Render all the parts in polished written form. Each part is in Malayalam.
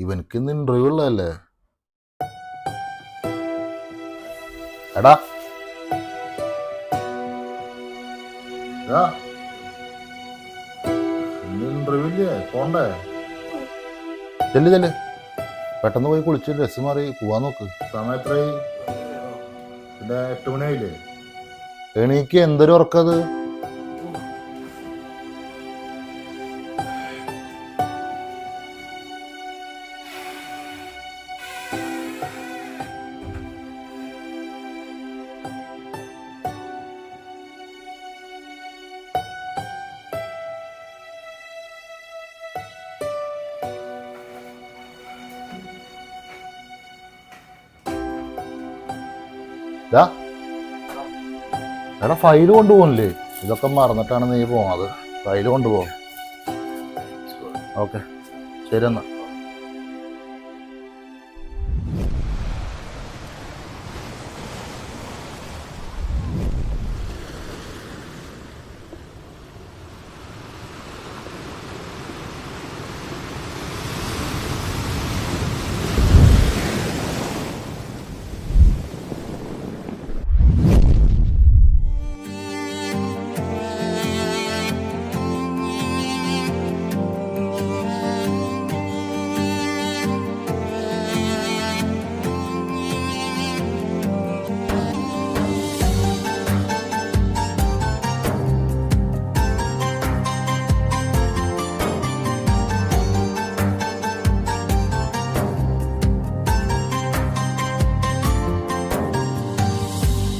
ഇവനക്ക് ഇന്ന് ഇന്റർവ്യൂ ഉള്ളതല്ലേ? എടാ ഇന്റർവ്യൂ ഇല്ലേ, പോണ്ടേ? ചെല്ല് ചെല്ല്, പെട്ടെന്ന് പോയി കുളിച്ച് ഡ്രസ് മാറി പോവാൻ നോക്ക്. സമയം എത്രയായി? പിന്നെ 8 മണിയായില്ലേ? എണീക്ക്, എന്തൊരു ഉറക്കത്. എടാ ഫയല് കൊണ്ടുപോകണില്ലേ? ഇതൊക്കെ മറന്നിട്ടാണ് നീ പോണത്. ഫയല് കൊണ്ടുപോകും. ഓക്കെ, ശരി എന്നാ.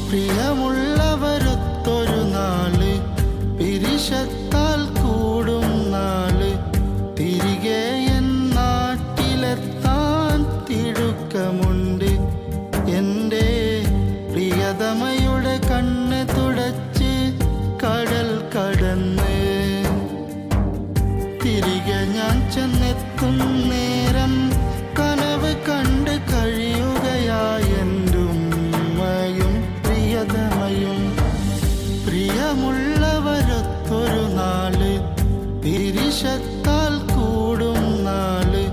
പ്രിയമുള്ളവരൊത്തൊരു നാള്, പിരിശത്താൽ കൂടും നാള്, തിരികെ എൻ നാട്ടിലെത്താൻ തിടുക്കമുണ്ട്. എൻ്റെ പ്രിയതമയുടെ കണ്ണ് തുടച്ച് കടൽ കടന്ന് തിരികെ ഞാൻ ചെന്നെത്തും നേരം കനവ് കണ്ട് കഴിയുകയായെന്തും പ്രിയമുള്ളവരൊത്തൊരു നാള്, പിരിശത്താൽ കൂടും നാള്.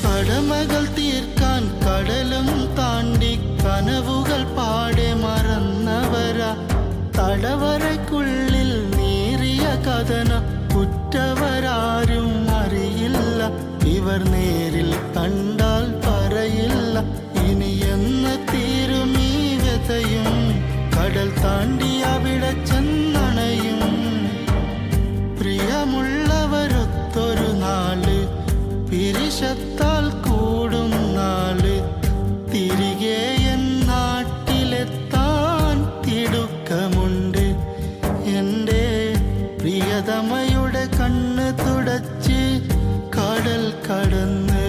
കടമകൾ തീർക്കാൻ കടലും താണ്ടി കനവുകൾ പാടെ മറന്നവരാ, തടവറയ്ക്കുള്ളിൽ നേറിയ കഥന കുറ്റവരാരും അറിയില്ല. ഇവർ നേരിൽ കണ്ടാൽ പറയില്ല ഇനി എന്ന് തീരും ഈ വ്യതയും. കടൽ താണ്ടി അവിടെ ചെന്നണയും. പ്രിയമുള്ളവരൊത്തൊരു നാള്, പിരിശത്താൽ കൂടും നാള്, തിരികെ എൻ നാട്ടിലെത്താൻ തിടുക്കമുണ്ട്. എൻ്റെ പ്രിയതമയുടെ കണ്ണ് തുടച്ച് കടൽ കടന്ന്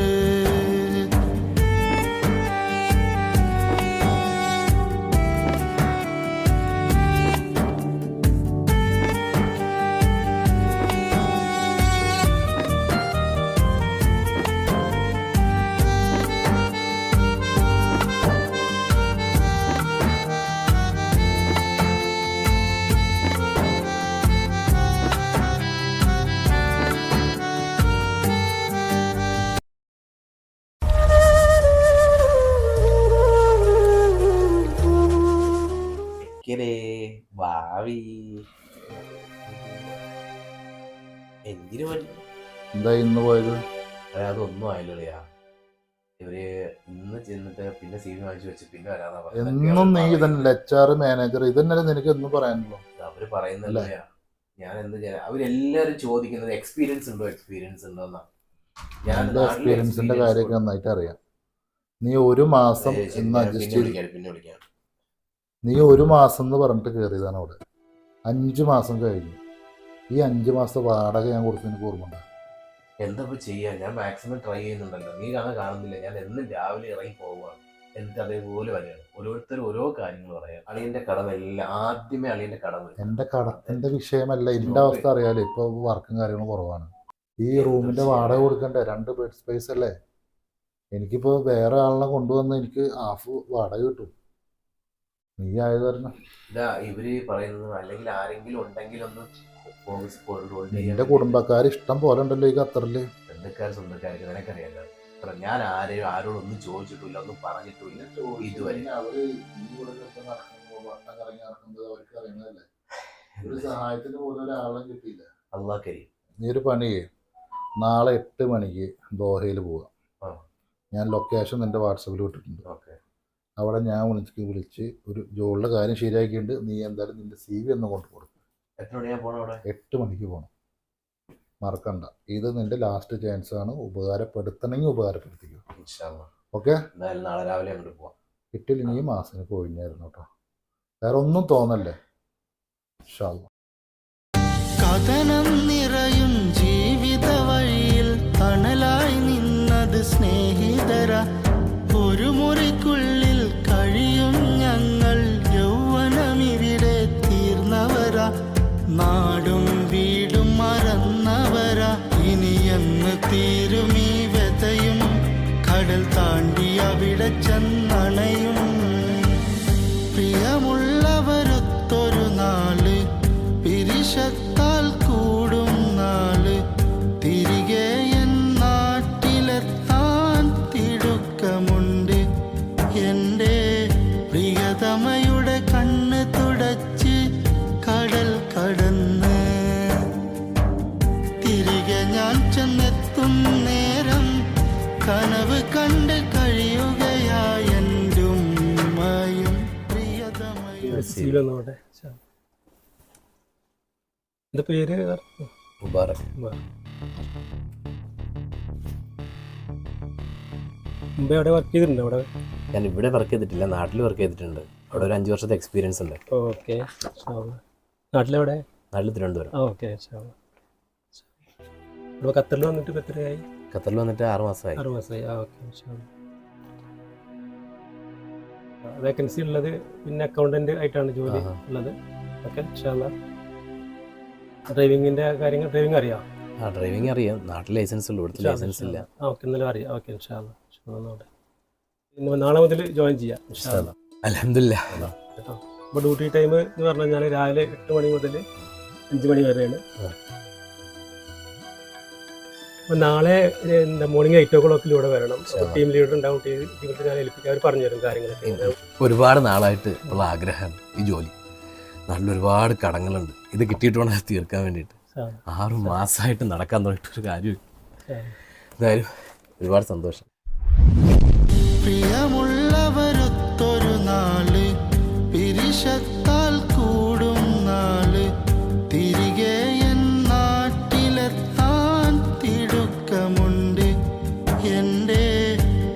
എന്തിനു പറ്റി? എന്താ ഇന്ന് പോയത്? അതൊന്നും ആയില്ലളിയാ. ഇവര് ഇന്ന് ചെന്നിട്ട് പിന്നെ സി വി വാങ്ങിച്ചു വെച്ച് പിന്നെ വരാന്നാ എന്നും നീ ഇതന്നെ HR മാനേജർ ഇതന്നെ നിനക്ക് എന്നും പറയാനുള്ളൂ. അവര് പറയുന്നല്ലേ. ഞാൻ എന്ത് ചെയ്യാൻ? അവരെല്ലാരും ചോദിക്കുന്നത് എക്സ്പീരിയൻസ് ഉണ്ടോ എന്നാ. ഞാൻ എക്സ്പീരിയൻസിന്റെ കാര്യമൊക്കെ നന്നായിട്ട് അറിയാം. നീ ഒരു മാസം എന്ന് അഡ്ജസ്റ്റ് പിന്നെ വിളിക്കാം. നീ ഒരു മാസം എന്ന് പറഞ്ഞിട്ട് കയറിയതാണ് അവിടെ. 5 മാസം കഴിഞ്ഞു. ഈ 5 മാസത്തെ വാടക ഞാൻ കൊടുത്ത് എനിക്ക് ഓർമ്മ. എന്താ ചെയ്യാ? ഞാൻ മാക്സിമം ട്രൈ ചെയ്യുന്നുണ്ടല്ലോ. നീ കാണുന്നില്ല. ഞാൻ എന്നും രാവിലെ ഇറങ്ങി പോവുകയാണ്. എന്നിട്ട് അതേപോലെ വരികയാണ്. ഓരോരുത്തരും ഓരോ കാര്യങ്ങൾ പറയാം. അളിയന്റെ കടമെല്ലാം ആദ്യമേ അളിയന്റെ കടം. എന്റെ കടത്തിന്റെ വിഷയമല്ല, ഇതിന്റെ അവസ്ഥ അറിയാലോ. ഇപ്പൊ വർക്കും കാര്യങ്ങളും കുറവാണ്. ഈ റൂമിന്റെ വാടക കൊടുക്കണ്ടേ? 2 ബെഡ് സ്പേസ് അല്ലേ. എനിക്കിപ്പോ വേറെ ആളിനെ കൊണ്ടുവന്ന് എനിക്ക് ഹാഫ് വാടക കിട്ടും. നീ ആയത് കാരണം ഇവര് പറയുന്നത് അല്ലെങ്കിൽ ആരെങ്കിലും ഉണ്ടെങ്കിൽ ഒന്ന് നിന്റെ കുടുംബക്കാർ ഇഷ്ടം പോലെ ഉണ്ടല്ലോ ഈ ഖത്തറില്. സ്വന്തക്കാർക്ക് നിനക്കറിയാലോ. ഞാൻ ആരോടൊന്നും ചോദിച്ചിട്ടില്ല, ഒന്നും പറഞ്ഞിട്ടില്ല ഇതുവരെ. സഹായത്തിന് പോലും ഒരാളെ കിട്ടിയില്ല. അള്ളാഹ്. നീ ഒരു പണി ചെയ്യ്. നാളെ 8 മണിക്ക് ദോഹയിൽ പോവാം. ഞാൻ ലൊക്കേഷൻ നിന്റെ വാട്സപ്പിൽ വിട്ടിട്ടുണ്ട്. അവിടെ ഞാൻ വിളിച്ച് ഒരു ജോലിയുടെ കാര്യം ശരിയാക്കിയിട്ടുണ്ട്. നീ എന്തായാലും നിന്റെ CV ഒന്ന് കൊണ്ട് കൊടുക്കും. 8 മണിക്ക് പോകണം, മറക്കണ്ട. ഇത് നിന്റെ ലാസ്റ്റ് ചാൻസ് ആണ്. ഉപകാരപ്പെടുത്തണമെങ്കിൽ ഉപകാരപ്പെടുത്തിക്കോ. ഓക്കെ? നാളെ രാവിലെ അങ്ങോട്ട് പോവാം. കിട്ടില്ല നീ മാസത്തിന് പോയിഞ്ഞായിരുന്നു കേട്ടോ. വേറെ ഒന്നും തോന്നല്ലേ. കഥനം നിറയും ജീവിത വഴിയിൽ തണലായി നിന്നത് സ്നേഹിതര. ഒരു മുറിക്കുള്ളിൽ കഴിയും ഞങ്ങൾ, യൗവനമിവിടെ തീർന്നവരാ. നാടും വീടും മറന്നവരാ. ഇനിയെന്ന് തീരുമീ വ്യതയും, കടൽ താണ്ടി അവിടെ ചെന്നണയും. പ്രിയമുള്ളവരൊത്തൊരു നാള്, പിരിശത്താൽ കൂടും നാള്. തിരികെ എൻ നാട്ടിലെത്താൻ തിടുക്കമുണ്ട്. എൻ്റെ പ്രിയതമയുടെ കണ്ണ് തുടച്ച് കടൽ കടന്ന് തിരികെ ഞാൻ ചെന്നെത്തും നേരം, കനവ് കണ്ട് കഴിയുകയായെൻ്റെ ഉമ്മയും പ്രിയതമയും. എൻ്റെ പേര് മുബാറക്. മുമ്പേ അവിടെ വർക്ക് ചെയ്തിട്ടുണ്ടോ? അവിടെ ഞാൻ ഇവിടെ വർക്ക് ചെയ്തിട്ടില്ല, നാട്ടിൽ വർക്ക് ചെയ്തിട്ടുണ്ട്. അവിടെ ഒരു 5 വർഷത്തെ എക്സ്പീരിയൻസ് ഉണ്ട്. ഓക്കെ. നാട്ടിലെവിടെ? നാട്ടിൽ തിരുവനന്തപുരം. ഓക്കെ. ഇവിടെ ഖത്തറിൽ വന്നിട്ട് എത്രയായി? ഖത്തറിൽ വന്നിട്ട് 6 മാസമായി. 6 മാസമായി. ഓക്കെ. വേക്കൻസി ഉള്ളത് പിന്നെ അക്കൗണ്ടന്റ് ആയിട്ടാണ് ജോലി ഉള്ളത്. ഓക്കെ. ഡ്രൈവിങ്ങിന്റെ കാര്യങ്ങൾ ഡ്രൈവിംഗ് അറിയാം? ഡ്രൈവിംഗ് അറിയാം. നാട്ടിൽ ലൈസൻസ് ഉള്ളൂ, ഇവിടുത്തെ ലൈസൻസ് ഇല്ല. ഓക്കെ. എന്നാലും അറിയാം. ഓക്കെ. പിന്നെ നാളെ മുതൽ ജോയിൻ ചെയ്യാം. അൽഹംദുലില്ലാ. അപ്പോൾ ഡ്യൂട്ടി ടൈം എന്ന് പറഞ്ഞു കഴിഞ്ഞാൽ രാവിലെ 8 മണി മുതൽ 5 മണി വരെയാണ്. അപ്പോൾ നാളെ എന്താ മോർണിംഗ് 8 o'clock ഇവിടെ വരണം. ടീം ലീഡർ ഉണ്ടാവും. ടീം ഞാൻ ഏൽപ്പിക്കാൻ അവർ പറഞ്ഞു തരും കാര്യങ്ങളൊക്കെ. ഒരുപാട് നാളായിട്ട് ഉള്ള ആഗ്രഹമാണ് ഈ ജോലി. നാട്ടിൽ ഒരുപാട് കടങ്ങളുണ്ട്. ഇത് കിട്ടിയിട്ട് വേണം തീർക്കാൻ വേണ്ടിയിട്ട്. 6 മാസമായിട്ട് നടക്കാൻ തുടങ്ങിയിട്ടൊരു കാര്യം. എന്തായാലും ഒരുപാട് സന്തോഷം. പ്രിയമുള്ളവരൊത്തൊരു നാള്, പിരിശത്താൽ കൂടും നാള്. തിരികെ എൻ നാട്ടിലെത്താൻ തിടുക്കമുണ്ട്. എൻ്റെ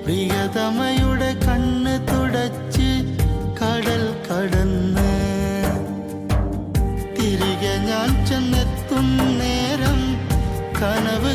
പ്രിയതമയുടെ കണ്ണ് തുടച്ച് കടൽ കടന്ന് തിരികെ ഞാൻ ചെന്നെത്തും നേരം, കനവ്